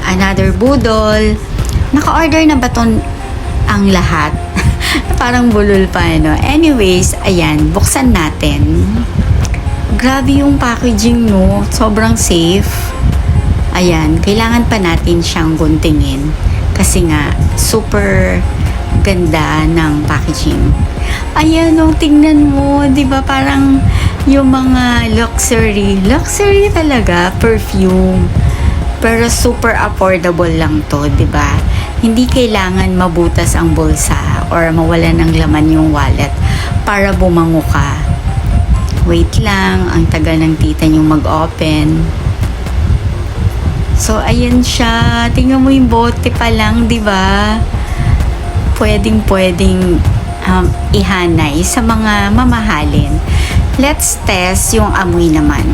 another budol. Naka-order na ba ton ang lahat? Parang bulol pa, no? Anyways, ayan, buksan natin. Grabe yung packaging, no? Sobrang safe. Ayan, kailangan pa natin siyang guntingin. Kasi nga, super ganda ng packaging. Ayan, no, tingnan mo, di ba parang yung mga luxury talaga, perfume. Pero super affordable lang to, di ba? Hindi kailangan mabutas ang bulsa or mawalan ng laman yung wallet para bumango ka. Wait lang, ang tagal ng tita nyo mag-open. So, ayan siya. Tingnan mo yung bote pa lang, di ba? Pwedeng ihanay sa mga mamahalin. Let's test yung amoy naman.